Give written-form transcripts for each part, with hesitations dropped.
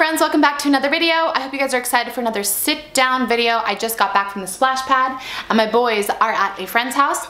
friends, welcome back to another video. I hope you guys are excited for another sit down video. I just got back from the splash pad and my boys are at a friend's house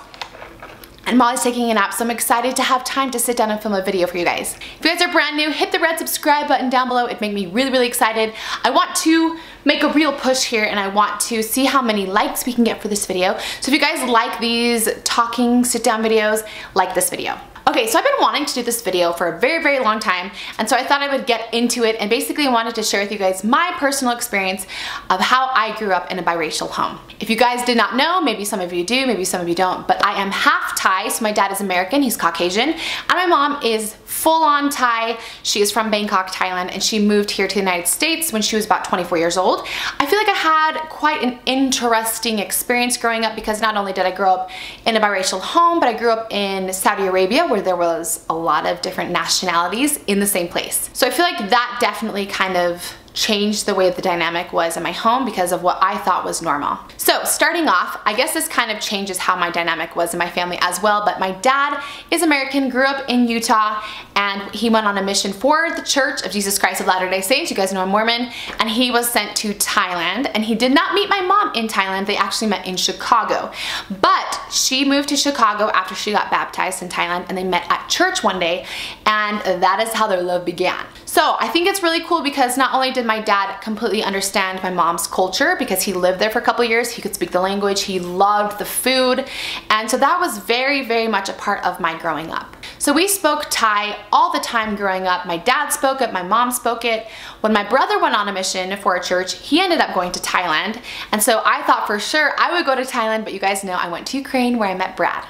and Molly's taking a nap, so I'm excited to have time to sit down and film a video for you guys. If you guys are brand new, hit the red subscribe button down below. It'd make me really excited. I want to make a real push here and I want to see how many likes we can get for this video. So if you guys like these talking sit down videos, like this video. Okay, so I've been wanting to do this video for a very long time, and so I thought I would get into it and basically wanted to share with you guys my personal experience of how I grew up in a biracial home. If you guys did not know, maybe some of you do, maybe some of you don't, but I am half Thai, so my dad is American, he's Caucasian, and my mom is full-on Thai. She is from Bangkok, Thailand, and she moved here to the United States when she was about 24 years old. I feel like I had quite an interesting experience growing up because not only did I grow up in a biracial home, but I grew up in Saudi Arabia where there was a lot of different nationalities in the same place. So I feel like that definitely kind of changed the way the dynamic was in my home because of what I thought was normal. So starting off, I guess this kind of changes how my dynamic was in my family as well, but my dad is American, grew up in Utah, and he went on a mission for the Church of Jesus Christ of Latter-day Saints. You guys know I'm Mormon, and he was sent to Thailand, and he did not meet my mom in Thailand. They actually met in Chicago, but she moved to Chicago after she got baptized in Thailand, and they met at church one day, and that is how their love began. So I think it's really cool because not only did my dad completely understand my mom's culture because he lived there for a couple years, he could speak the language, he loved the food, and so that was very much a part of my growing up. So we spoke Thai all the time growing up. My dad spoke it, my mom spoke it. When my brother went on a mission for a church, he ended up going to Thailand, and so I thought for sure I would go to Thailand, but you guys know I went to Ukraine where I met Brad.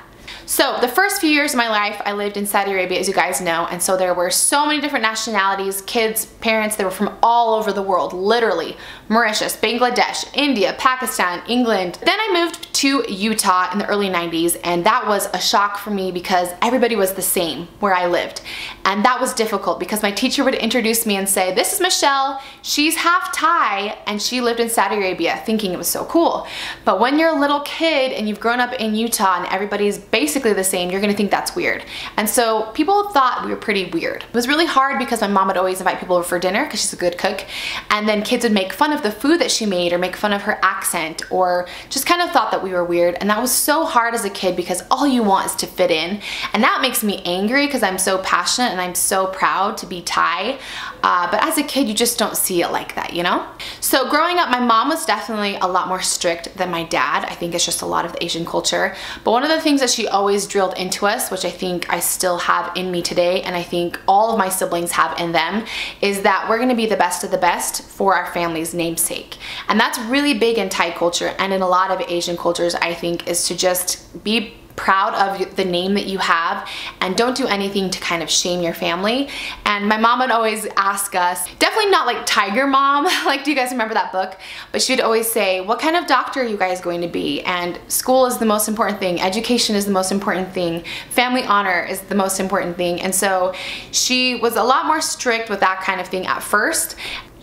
So the first few years of my life, I lived in Saudi Arabia, as you guys know, and so there were so many different nationalities, kids, parents, they were from all over the world, literally. Mauritius, Bangladesh, India, Pakistan, England. Then I moved to Utah in the early 90s, and that was a shock for me because everybody was the same where I lived. And that was difficult because my teacher would introduce me and say, "This is Michelle, she's half Thai, and she lived in Saudi Arabia," thinking it was so cool. But when you're a little kid and you've grown up in Utah and everybody's basically the same, you're gonna think that's weird. And so people thought we were pretty weird. It was really hard because my mom would always invite people over for dinner because she's a good cook, and then kids would make fun of the food that she made or make fun of her accent or just kind of thought that we were weird, and that was so hard as a kid because all you want is to fit in, and that makes me angry because I'm so passionate and I'm so proud to be Thai, but as a kid you just don't see it like that, you know? So growing up, my mom was definitely a lot more strict than my dad. I think it's just a lot of the Asian culture, but one of the things that she always drilled into us, which I think I still have in me today, and I think all of my siblings have in them, is that we're gonna be the best of the best for our family's namesake. And that's really big in Thai culture and in a lot of Asian cultures, I think, is to just be proud of the name that you have and don't do anything to kind of shame your family. And my mom would always ask us, definitely not like Tiger Mom, like do you guys remember that book? But she'd always say, what kind of doctor are you guys going to be? And school is the most important thing, education is the most important thing, family honor is the most important thing. And so she was a lot more strict with that kind of thing at first.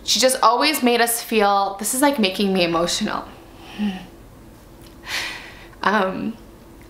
She just always made us feel, this is like making me emotional,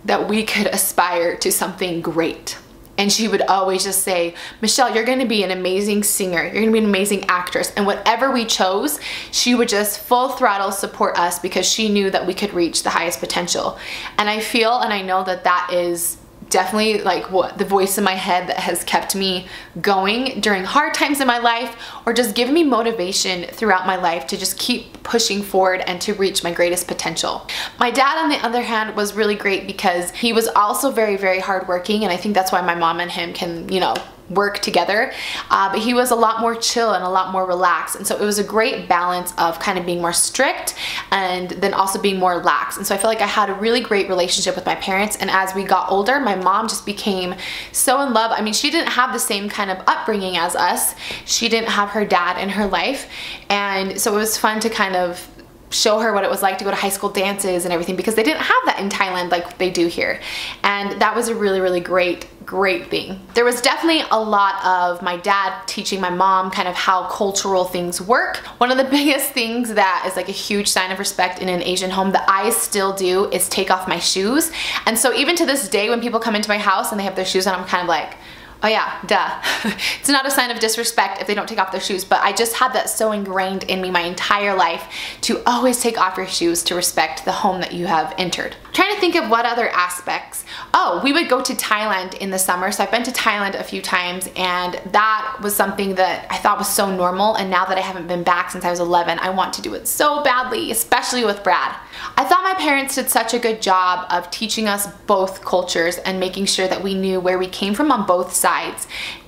that we could aspire to something great. And she would always just say, "Michelle, you're gonna be an amazing singer, you're gonna be an amazing actress," and whatever we chose, she would just full throttle support us because she knew that we could reach the highest potential. And I feel and I know that that is definitely like what the voice in my head that has kept me going during hard times in my life, or just given me motivation throughout my life to just keep pushing forward and to reach my greatest potential. My dad, on the other hand, was really great because he was also very hardworking, and I think that's why my mom and him can, you know, work together, but he was a lot more chill and a lot more relaxed, and so it was a great balance of kind of being more strict and then also being more lax. And so I feel like I had a really great relationship with my parents, and as we got older, my mom just became so in love. I mean, she didn't have the same kind of upbringing as us. She didn't have her dad in her life, and so it was fun to kind of show her what it was like to go to high school dances and everything because they didn't have that in Thailand like they do here. And that was a really great thing. There was definitely a lot of my dad teaching my mom kind of how cultural things work. One of the biggest things that is like a huge sign of respect in an Asian home that I still do is take off my shoes. And so even to this day when people come into my house and they have their shoes on, I'm kind of like, Oh yeah, duh. It's not a sign of disrespect if they don't take off their shoes, but I just had that so ingrained in me my entire life to always take off your shoes to respect the home that you have entered. I'm trying to think of what other aspects. Oh, we would go to Thailand in the summer. So I've been to Thailand a few times, and that was something that I thought was so normal, and now that I haven't been back since I was 11, I want to do it so badly, especially with Brad. I thought my parents did such a good job of teaching us both cultures and making sure that we knew where we came from on both sides.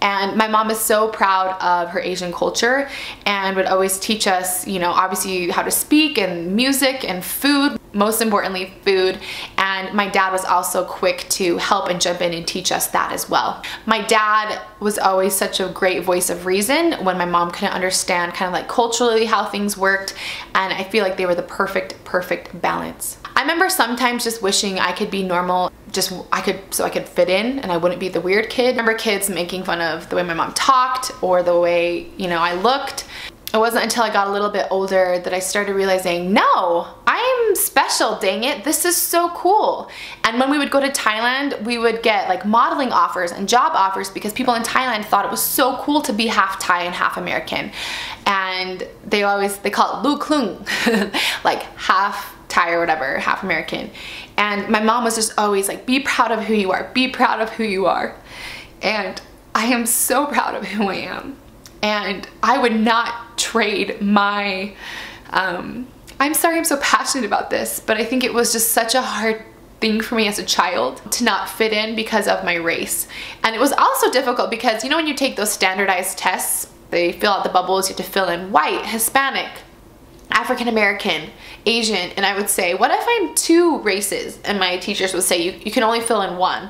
And my mom is so proud of her Asian culture and would always teach us, you know, obviously how to speak and music and food, most importantly food. And my dad was also quick to help and jump in and teach us that as well. My dad was always such a great voice of reason when my mom couldn't understand kind of like culturally how things worked, and I feel like they were the perfect balance. I remember sometimes just wishing I could be normal, so I could fit in and I wouldn't be the weird kid. I remember kids making fun of the way my mom talked or the way, you know, I looked. It wasn't until I got a little bit older that I started realizing, no, I'm special, dang it, this is so cool. And when we would go to Thailand, we would get like modeling offers and job offers because people in Thailand thought it was so cool to be half Thai and half American. And they call it Lu Klung, like half Thai or whatever, half American. And my mom was just always like, be proud of who you are, be proud of who you are. And I am so proud of who I am. And I would not trade my, I'm sorry I'm so passionate about this, but I think it was just such a hard thing for me as a child to not fit in because of my race. And it was also difficult because, you know, when you take those standardized tests, they fill out the bubbles, you have to fill in white, Hispanic, African American, Asian, and I would say, what if I'm two races? And my teachers would say, you can only fill in one.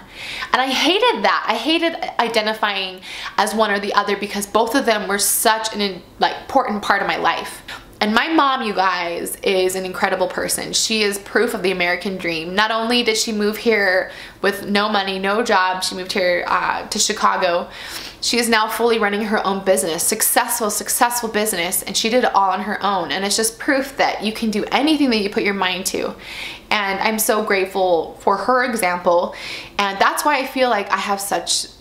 And I hated that. I hated identifying as one or the other because both of them were such an important part of my life. And my mom, you guys, is an incredible person. She is proof of the American dream. Not only did she move here with no money, no job, she moved here to Chicago. She is now fully running her own business, successful business, and she did it all on her own. And it's just proof that you can do anything that you put your mind to. And I'm so grateful for her example. And that's why I feel like I have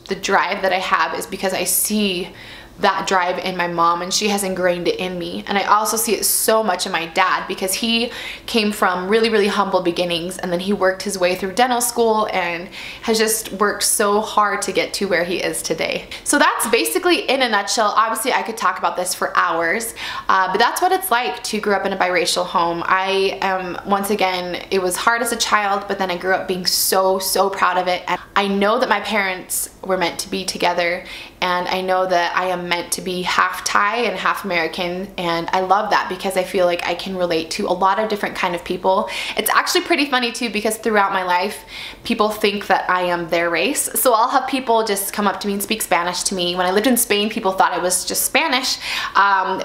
the drive that I have, is because I see that drive in my mom, and she has ingrained it in me. And I also see it so much in my dad because he came from really humble beginnings, and then he worked his way through dental school and has just worked so hard to get to where he is today. So that's basically in a nutshell. Obviously I could talk about this for hours, but that's what it's like to grow up in a biracial home. I am, once again, it was hard as a child, but then I grew up being so proud of it. And I know that my parents were meant to be together, and I know that I am meant to be half Thai and half American, and I love that because I feel like I can relate to a lot of different kind of people. It's actually pretty funny too because throughout my life people think that I am their race. So I'll have people just come up to me and speak Spanish to me. When I lived in Spain, people thought I was just Spanish.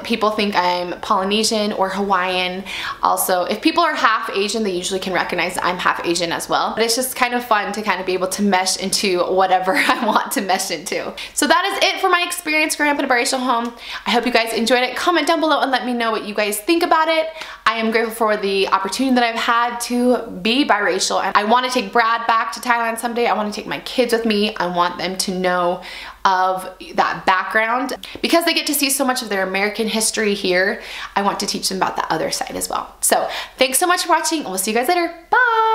People think I'm Polynesian or Hawaiian. Also, if people are half Asian, they usually can recognize that I'm half Asian as well. But it's just kind of fun to kind of be able to mesh into whatever I want to mesh into. So that is it for my experience growing up in a biracial home. I hope you guys enjoyed it. Comment down below and let me know what you guys think about it. I am grateful for the opportunity that I've had to be biracial, and I want to take Brad back to Thailand someday. I want to take my kids with me. I want them to know of that background because they get to see so much of their American history here. I want to teach them about the other side as well. So thanks so much for watching, and we'll see you guys later. Bye!